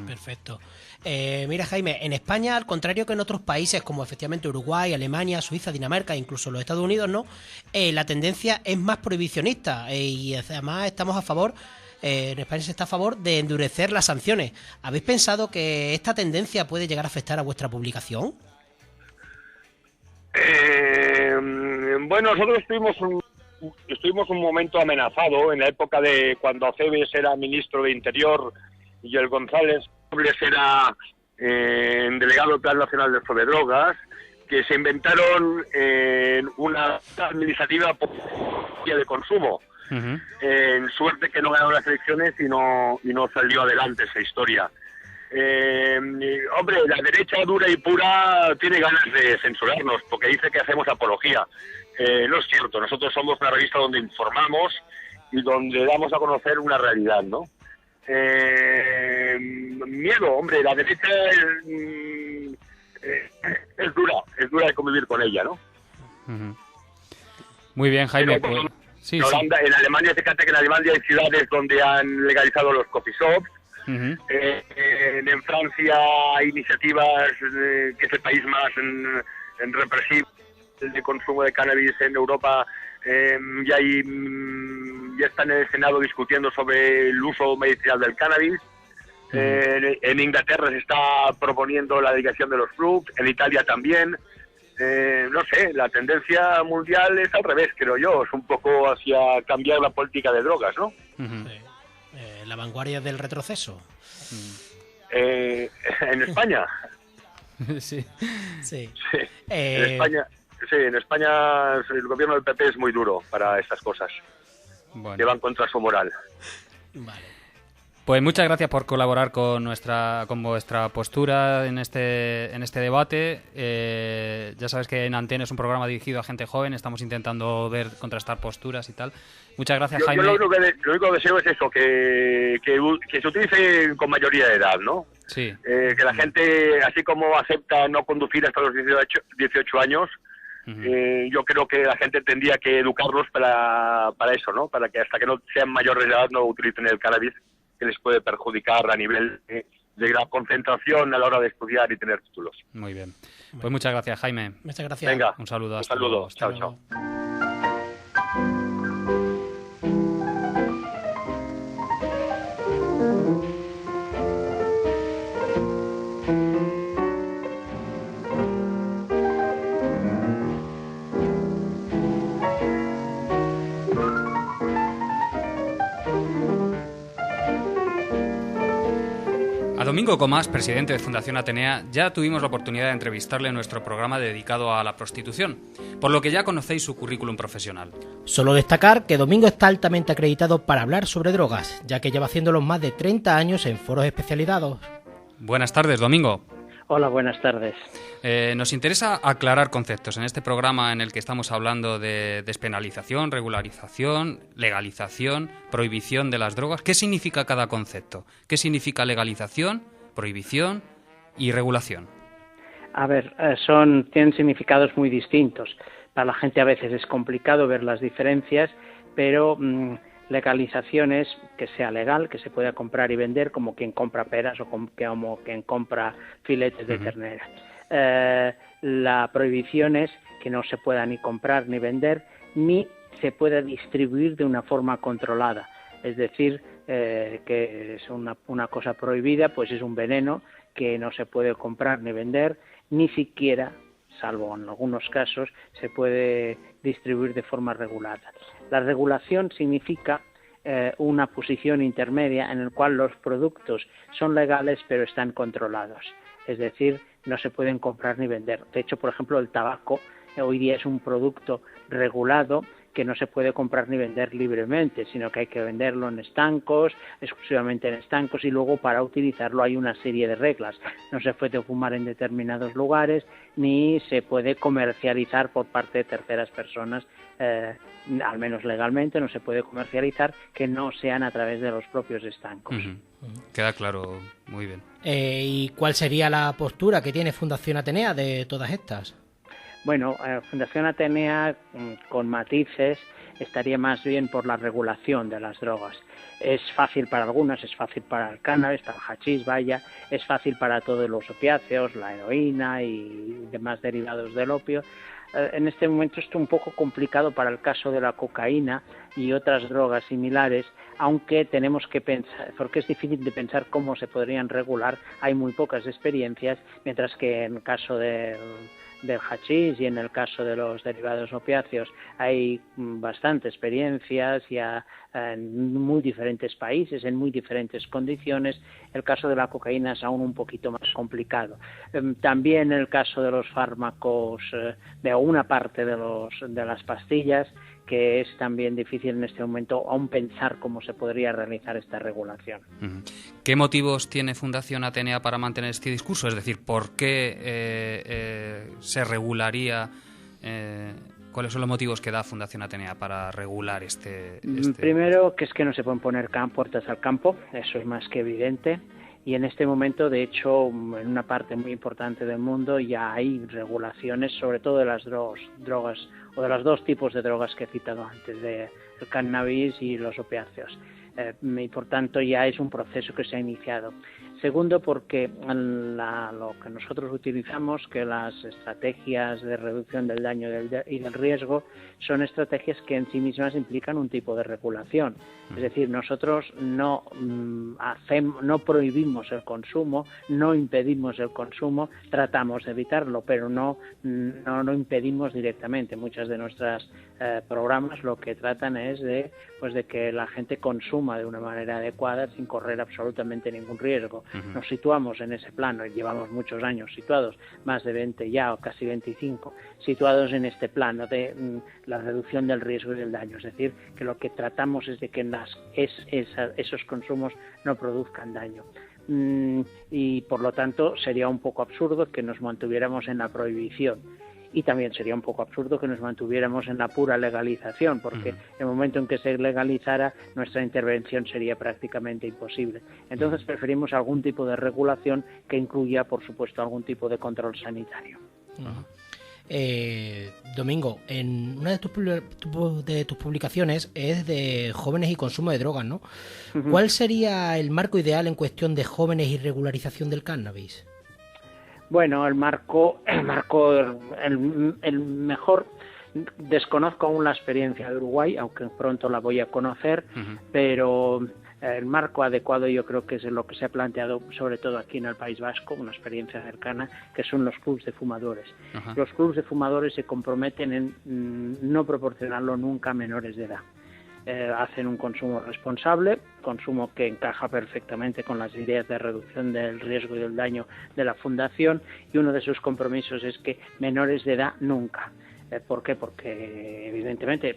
Perfecto. Mira, Jaime, en España, al contrario que en otros países como efectivamente Uruguay, Alemania, Suiza, Dinamarca, incluso los Estados Unidos, ¿no? La tendencia es más prohibicionista y además estamos a favor, en España se está a favor de endurecer las sanciones. ¿Habéis pensado que esta tendencia puede llegar a afectar a vuestra publicación? Bueno, nosotros estuvimos un momento amenazado en la época de cuando Aceves era ministro de Interior y el González era delegado del Plan Nacional sobre Drogas, que se inventaron una administrativa de consumo. En suerte que no ganaron las elecciones y no salió adelante esa historia. Hombre, la derecha dura y pura tiene ganas de censurarnos porque dice que hacemos apología. No es cierto, nosotros somos una revista donde informamos y donde damos a conocer una realidad, ¿no? Miedo, hombre, la derecha es dura de convivir con ella, ¿no? Muy bien, Jaime. Pero, en Alemania, fíjate que en Alemania hay ciudades donde han legalizado los coffee shops. En Francia hay iniciativas, que es el país más represivo de consumo de cannabis en Europa. Ya están en el Senado discutiendo sobre el uso medicinal del cannabis. En Inglaterra se está proponiendo la legalización de los clubs, en Italia también. No sé, la tendencia mundial es al revés, creo yo, es un poco hacia cambiar la política de drogas, ¿no? La vanguardia del retroceso. En España. Sí. En España el gobierno del PP es muy duro para estas cosas. Que van contra su moral. Pues muchas gracias por colaborar con vuestra postura en este debate. Ya sabes que en Antena es un programa dirigido a gente joven, estamos intentando contrastar posturas y tal. Muchas gracias, Jaime. Yo lo único que deseo es eso, que se utilice con mayoría de edad, ¿no? Sí. Que la gente, así como acepta no conducir hasta los 18 años, yo creo que la gente tendría que educarlos para eso, ¿no? Para que hasta que no sean mayores de edad no utilicen el cannabis, que les puede perjudicar a nivel de la concentración a la hora de estudiar y tener títulos. Muy bien. Pues muchas gracias, Jaime. Muchas gracias. Venga, un saludo. Un saludo. Chao. Domingo Comas, presidente de Fundación Atenea, ya tuvimos la oportunidad de entrevistarle en nuestro programa dedicado a la prostitución, por lo que ya conocéis su currículum profesional. Solo destacar que Domingo está altamente acreditado para hablar sobre drogas, ya que lleva haciéndolo más de 30 años en foros especializados. Buenas tardes, Domingo. Hola, buenas tardes. Nos interesa aclarar conceptos en este programa en el que estamos hablando de despenalización, regularización, legalización, prohibición de las drogas. ¿Qué significa cada concepto? ¿Qué significa legalización, prohibición y regulación? A ver, tienen significados muy distintos. Para la gente a veces es complicado ver las diferencias, pero legalización es que sea legal, que se pueda comprar y vender como quien compra peras o como quien compra filetes de ternera. La prohibición es que no se pueda ni comprar ni vender, ni se pueda distribuir de una forma controlada. Es decir, que es una cosa prohibida, pues es un veneno que no se puede comprar ni vender, ni siquiera, salvo en algunos casos, se puede distribuir de forma regulada. La regulación significa una posición intermedia en la cual los productos son legales pero están controlados. Es decir, no se pueden comprar ni vender. De hecho, por ejemplo, el tabaco hoy día es un producto regulado que no se puede comprar ni vender libremente, sino que hay que venderlo en estancos, exclusivamente en estancos, y luego para utilizarlo hay una serie de reglas. No se puede fumar en determinados lugares, ni se puede comercializar por parte de terceras personas, al menos legalmente no se puede comercializar que no sean a través de los propios estancos. Queda claro, muy bien. ¿Y cuál sería la postura que tiene Fundación Atenea de todas estas? Bueno, Fundación Atenea, con matices, estaría más bien por la regulación de las drogas. Es fácil para algunas, es fácil para el cannabis, para el hachís, es fácil para todos los opiáceos, la heroína y demás derivados del opio. En este momento esto es un poco complicado para el caso de la cocaína y otras drogas similares, aunque tenemos que pensar, porque es difícil de pensar cómo se podrían regular, hay muy pocas experiencias, mientras que en el caso del hachís y en el caso de los derivados opiáceos hay bastante experiencias ya en muy diferentes países, en muy diferentes condiciones. El caso de la cocaína es aún un poquito más complicado. También el caso de los fármacos, de una parte de las pastillas, que es también difícil en este momento aún pensar cómo se podría realizar esta regulación. ¿Qué motivos tiene Fundación Atenea para mantener este discurso? Es decir, ¿por qué se regularía? ¿Cuáles son los motivos que da Fundación Atenea para regular este...? Primero, que es que no se pueden poner puertas al campo, eso es más que evidente. Y en este momento, de hecho, en una parte muy importante del mundo ya hay regulaciones, sobre todo de las drogas o de los dos tipos de drogas que he citado antes, del cannabis y los opiáceos. Y por tanto ya es un proceso que se ha iniciado. Segundo, porque lo que nosotros utilizamos, que las estrategias de reducción del daño y del riesgo, son estrategias que en sí mismas implican un tipo de regulación. Es decir, nosotros no prohibimos el consumo, no impedimos el consumo, tratamos de evitarlo, pero no impedimos directamente. Muchas de nuestras programas lo que tratan es de que la gente consuma de una manera adecuada sin correr absolutamente ningún riesgo. Nos situamos en ese plano, llevamos muchos años situados, más de 20 ya o casi 25, situados en este plano de la reducción del riesgo y del daño. Es decir, que lo que tratamos es de que esos consumos no produzcan daño. Y por lo tanto sería un poco absurdo que nos mantuviéramos en la prohibición. Y también sería un poco absurdo que nos mantuviéramos en la pura legalización, porque en el momento en que se legalizara, nuestra intervención sería prácticamente imposible. Entonces preferimos algún tipo de regulación que incluya, por supuesto, algún tipo de control sanitario. Domingo, en una de tus publicaciones es de jóvenes y consumo de drogas, ¿no? ¿Cuál sería el marco ideal en cuestión de jóvenes y regularización del cannabis? Bueno, el mejor, desconozco aún la experiencia de Uruguay, aunque pronto la voy a conocer, pero el marco adecuado yo creo que es lo que se ha planteado sobre todo aquí en el País Vasco, una experiencia cercana, que son los clubs de fumadores. Los clubs de fumadores se comprometen en no proporcionarlo nunca a menores de edad. hacen un consumo responsable, consumo que encaja perfectamente con las ideas de reducción del riesgo y del daño de la Fundación, y uno de sus compromisos es que menores de edad nunca. ¿Por qué? Porque evidentemente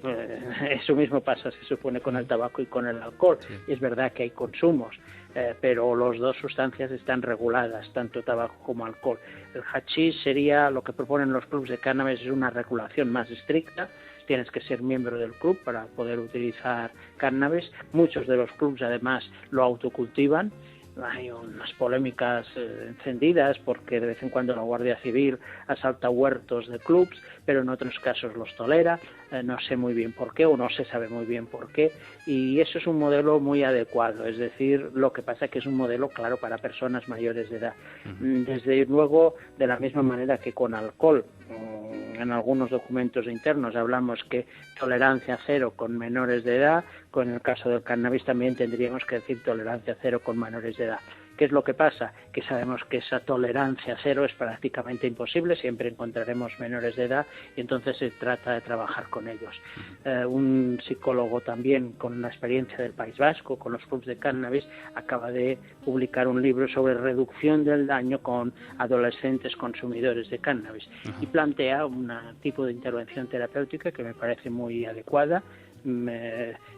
eso mismo pasa, se supone, con el tabaco y con el alcohol. Sí. Es verdad que hay consumos, pero las dos sustancias están reguladas, tanto tabaco como alcohol. El hachís sería, lo que proponen los clubes de cannabis, es una regulación más estricta. Tienes que ser miembro del club para poder utilizar cannabis. Muchos de los clubes además lo autocultivan. Hay unas polémicas encendidas porque de vez en cuando la Guardia Civil asalta huertos de clubs, pero en otros casos los tolera. No sé muy bien por qué, o no se sabe muy bien por qué, y eso es un modelo muy adecuado. Es decir, lo que pasa es que es un modelo, claro, para personas mayores de edad. Desde luego, de la misma manera que con alcohol, en algunos documentos internos hablamos que tolerancia cero con menores de edad, con el caso del cannabis también tendríamos que decir tolerancia cero con menores de edad. ¿Qué es lo que pasa? Que sabemos que esa tolerancia cero es prácticamente imposible, siempre encontraremos menores de edad y entonces se trata de trabajar con ellos. Un psicólogo también con la experiencia del País Vasco, con los clubes de cannabis, acaba de publicar un libro sobre reducción del daño con adolescentes consumidores de cannabis y plantea un tipo de intervención terapéutica que me parece muy adecuada,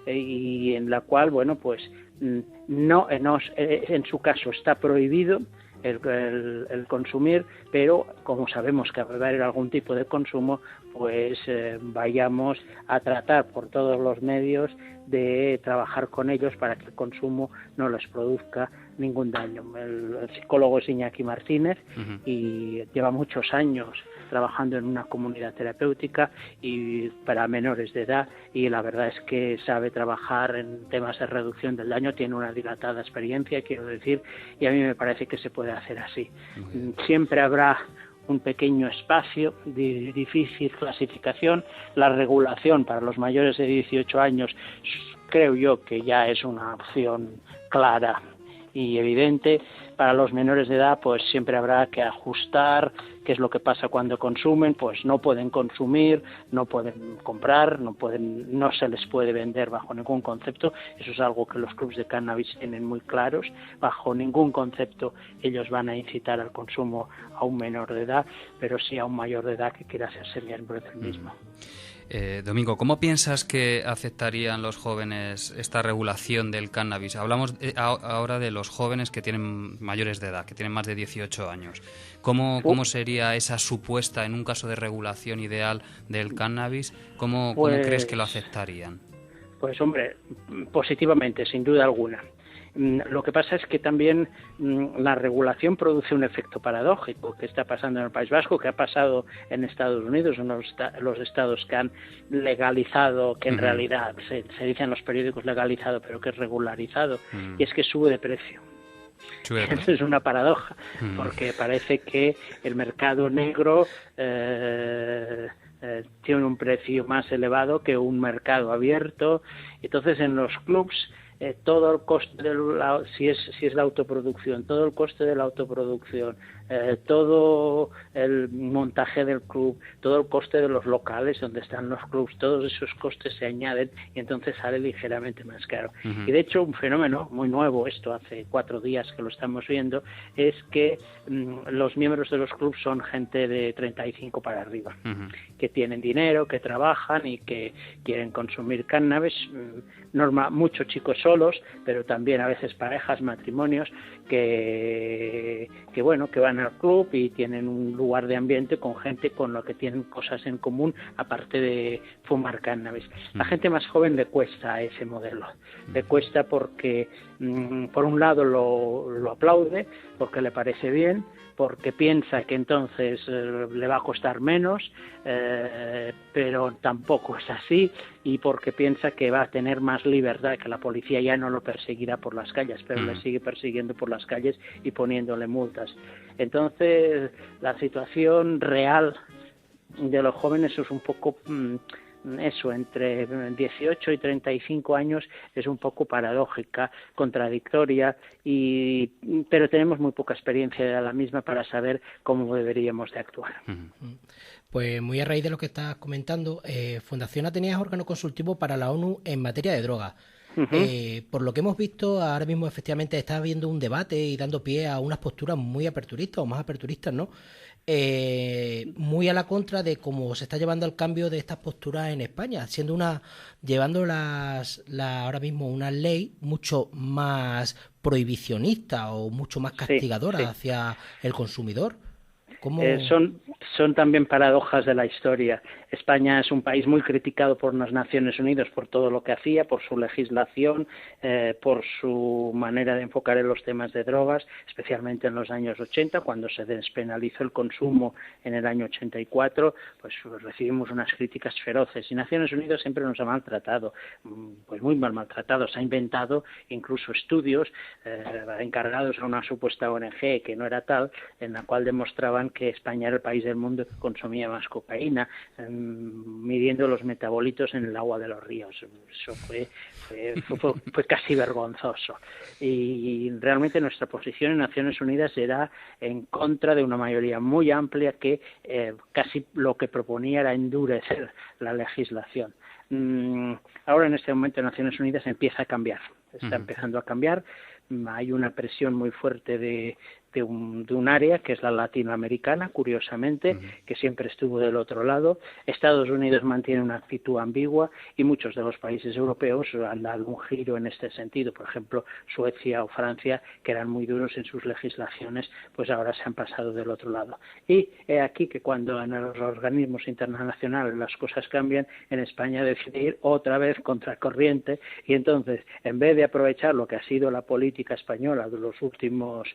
y en la cual, bueno, pues en su caso está prohibido el consumir, pero como sabemos que va a haber algún tipo de consumo, pues vayamos a tratar por todos los medios de trabajar con ellos para que el consumo no les produzca ningún daño. El psicólogo es Iñaki Martínez y lleva muchos años trabajando en una comunidad terapéutica y para menores de edad, y la verdad es que sabe trabajar en temas de reducción del daño, tiene una dilatada experiencia, quiero decir, y a mí me parece que se puede hacer así. Siempre habrá un pequeño espacio de difícil clasificación. La regulación para los mayores de 18 años creo yo que ya es una opción clara y evidente. Para los menores de edad pues siempre habrá que ajustar qué es lo que pasa cuando consumen. Pues no pueden consumir, no pueden comprar, no se les puede vender bajo ningún concepto. Eso es algo que los clubes de cannabis tienen muy claros. Bajo ningún concepto ellos van a incitar al consumo a un menor de edad, pero sí a un mayor de edad que quiera hacerse miembro del mismo. Domingo, ¿cómo piensas que aceptarían los jóvenes esta regulación del cannabis? Hablamos ahora de los jóvenes que tienen mayores de edad, que tienen más de 18 años. ¿Cómo sería esa supuesta, en un caso de regulación ideal del cannabis? ¿Cómo crees que lo aceptarían? Pues hombre, positivamente, sin duda alguna. Lo que pasa es que también la regulación produce un efecto paradójico que está pasando en el País Vasco, que ha pasado en Estados Unidos, en los estados que han legalizado, que en realidad se dice en los periódicos legalizado, pero que es regularizado, y es que sube de precio. Eso es una paradoja, porque parece que el mercado negro tiene un precio más elevado que un mercado abierto. Entonces en los clubs todo el coste si es la autoproducción, todo el coste de la autoproducción, todo el montaje del club, todo el coste de los locales donde están los clubs, todos esos costes se añaden y entonces sale ligeramente más caro. Y de hecho un fenómeno muy nuevo, esto hace 4 días que lo estamos viendo, es que los miembros de los clubs son gente de 35 para arriba, que tienen dinero, que trabajan y que quieren consumir cannabis, muchos chicos solos, pero también a veces parejas, matrimonios que van al club y tienen un lugar de ambiente con gente con la que tienen cosas en común aparte de fumar cannabis. La gente más joven le cuesta ese modelo, le cuesta porque por un lado lo aplaude, porque le parece bien, porque piensa que entonces le va a costar menos, pero tampoco es así, y porque piensa que va a tener más libertad, que la policía ya no lo perseguirá por las calles, pero le sigue persiguiendo por las calles y poniéndole multas. Entonces, la situación real de los jóvenes es un poco eso, entre 18 y 35 años, es un poco paradójica, contradictoria, pero tenemos muy poca experiencia de la misma para saber cómo deberíamos de actuar. Pues muy a raíz de lo que estás comentando, Fundación Atenea es órgano consultivo para la ONU en materia de drogas. Por lo que hemos visto, ahora mismo efectivamente está habiendo un debate y dando pie a unas posturas muy aperturistas o más aperturistas, ¿no? Muy a la contra de cómo se está llevando el cambio de estas posturas en España, llevando ahora mismo una ley mucho más prohibicionista o mucho más castigadora hacia el consumidor. Son también paradojas de la historia. España es un país muy criticado por las Naciones Unidas por todo lo que hacía, por su legislación, por su manera de enfocar en los temas de drogas, especialmente en los años 80, cuando se despenalizó el consumo en el año 84, pues recibimos unas críticas feroces. Y Naciones Unidas siempre nos ha maltratado, pues muy mal maltratado. Se ha inventado incluso estudios encargados a una supuesta ONG que no era tal, en la cual demostraban que España era el país del mundo que consumía más cocaína, midiendo los metabolitos en el agua de los ríos. Eso fue casi vergonzoso. Y realmente nuestra posición en Naciones Unidas era en contra de una mayoría muy amplia que casi lo que proponía era endurecer la legislación. Ahora en este momento Naciones Unidas empieza a cambiar, está empezando a cambiar. Hay una presión muy fuerte de un área que es la latinoamericana, curiosamente, que siempre estuvo del otro lado. Estados Unidos mantiene una actitud ambigua y muchos de los países europeos han dado un giro en este sentido. Por ejemplo, Suecia o Francia, que eran muy duros en sus legislaciones, pues ahora se han pasado del otro lado. Y he aquí que cuando en los organismos internacionales las cosas cambian, en España decide ir otra vez contracorriente, y entonces, en vez de aprovechar lo que ha sido la política española de los últimos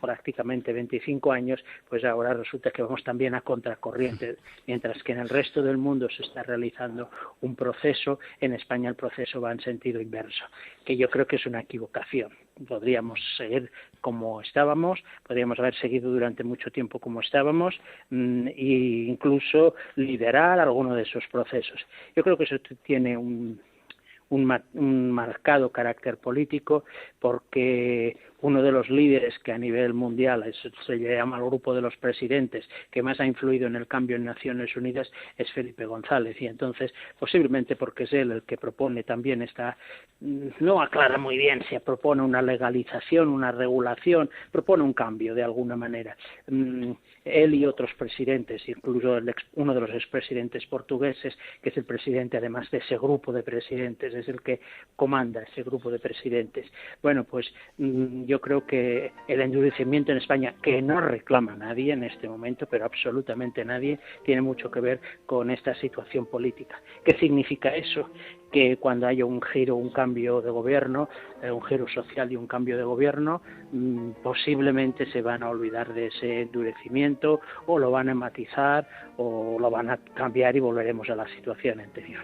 prácticamente 25 años, pues ahora resulta que vamos también a contracorriente, mientras que en el resto del mundo se está realizando un proceso, en España el proceso va en sentido inverso, que yo creo que es una equivocación. Podríamos seguir como estábamos, podríamos haber seguido durante mucho tiempo como estábamos e incluso liderar alguno de esos procesos. Yo creo que eso tiene un marcado carácter político, porque uno de los líderes que a nivel mundial se llama el grupo de los presidentes que más ha influido en el cambio en Naciones Unidas es Felipe González, y entonces posiblemente porque es él el que propone también no aclara muy bien si propone una legalización, una regulación, propone un cambio de alguna manera. Él y otros presidentes, incluso uno de los expresidentes portugueses, que es el presidente además de ese grupo de presidentes, es el que comanda ese grupo de presidentes. Bueno, pues yo creo que el endurecimiento en España, que no reclama nadie en este momento, pero absolutamente nadie, tiene mucho que ver con esta situación política. ¿Qué significa eso? Que cuando haya un giro, un cambio de gobierno, un giro social y un cambio de gobierno, posiblemente se van a olvidar de ese endurecimiento, o lo van a matizar, o lo van a cambiar y volveremos a la situación anterior.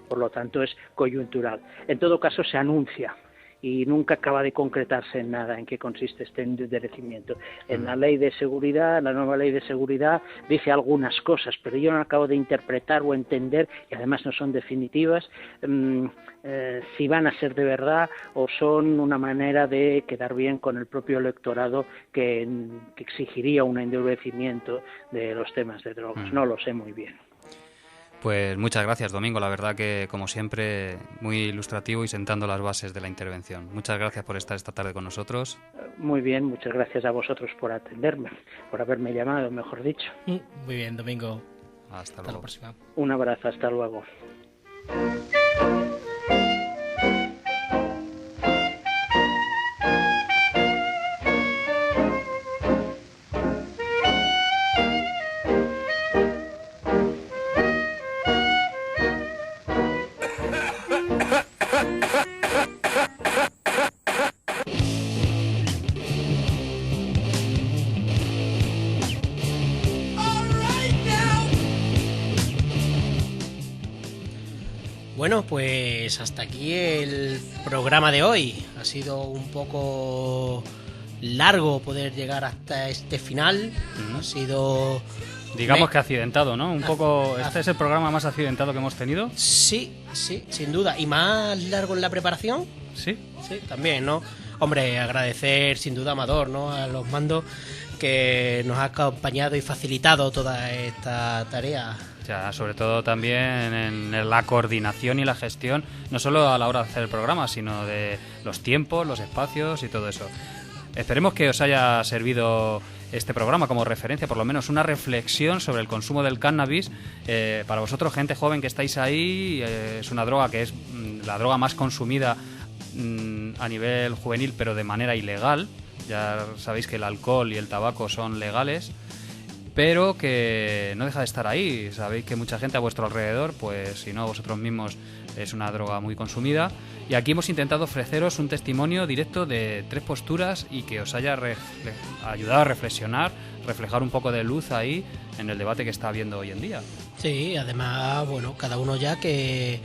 Por lo tanto, es coyuntural. En todo caso, se anuncia y nunca acaba de concretarse en nada en qué consiste este endurecimiento. En la ley de seguridad, la nueva ley de seguridad, dice algunas cosas, pero yo no acabo de interpretar o entender, y además no son definitivas, si van a ser de verdad o son una manera de quedar bien con el propio electorado que exigiría un endurecimiento de los temas de drogas. No lo sé muy bien. Pues muchas gracias, Domingo. La verdad que, como siempre, muy ilustrativo y sentando las bases de la intervención. Muchas gracias por estar esta tarde con nosotros. Muy bien, muchas gracias a vosotros por atenderme, por haberme llamado, mejor dicho. Muy bien, Domingo. Hasta luego. La próxima. Un abrazo, hasta luego. Bueno, pues hasta aquí el programa de hoy. Ha sido un poco largo poder llegar hasta este final. Ha sido... Digamos que accidentado, ¿no? Un poco... ¿Este es el programa más accidentado que hemos tenido? Sí, sin duda. ¿Y más largo en la preparación? Sí. Sí, también, ¿no? Hombre, agradecer sin duda a Amador, ¿no? A los mandos, que nos ha acompañado y facilitado toda esta tarea. Ya, sobre todo también en la coordinación y la gestión, no solo a la hora de hacer el programa, sino de los tiempos, los espacios y todo eso. Esperemos que os haya servido este programa como referencia, por lo menos una reflexión sobre el consumo del cannabis. Para vosotros, gente joven que estáis ahí, es una droga que es la droga más consumida a nivel juvenil, pero de manera ilegal. Ya sabéis que el alcohol y el tabaco son legales, pero que no deja de estar ahí. Sabéis que mucha gente a vuestro alrededor, pues si no vosotros mismos, es una droga muy consumida. Y aquí hemos intentado ofreceros un testimonio directo de 3 posturas y que os haya ayudado a reflexionar, reflejar un poco de luz ahí en el debate que está habiendo hoy en día. Sí, además, bueno, cada uno ya que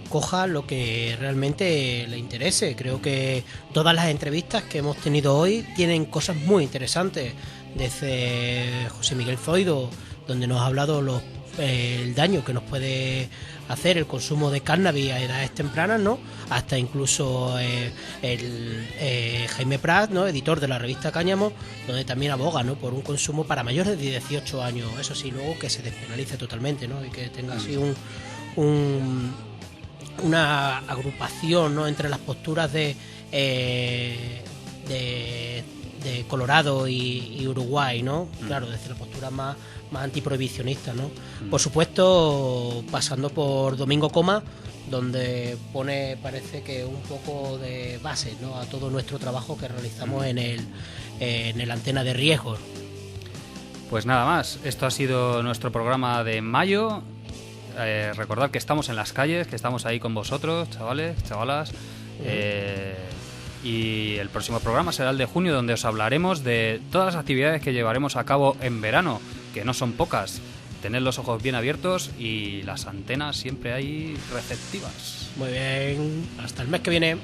coja lo que realmente le interese. Creo que todas las entrevistas que hemos tenido hoy tienen cosas muy interesantes. Desde José Miguel Zoido, donde nos ha hablado el daño que nos puede hacer el consumo de cannabis a edades tempranas, ¿no? Hasta incluso Jaime Prat, ¿no? Editor de la revista Cáñamo, donde también aboga, ¿no? Por un consumo para mayores de 18 años. Eso sí, luego que se despenalice totalmente, ¿no? Y que tenga así una agrupación, ¿no? Entre las posturas de Colorado y Uruguay, ¿no? Claro, desde la postura más antiprohibicionista, ¿no? Por supuesto, pasando por Domingo Coma, donde pone, parece que un poco de base, ¿no? A todo nuestro trabajo que realizamos en el Antena de Riesgos. Pues nada más, esto ha sido nuestro programa de mayo. Recordad que estamos en las calles, que estamos ahí con vosotros, chavales, chavalas. Y el próximo programa será el de junio, donde os hablaremos de todas las actividades que llevaremos a cabo en verano, que no son pocas. Tened los ojos bien abiertos y las antenas siempre ahí receptivas. Muy bien, hasta el mes que viene.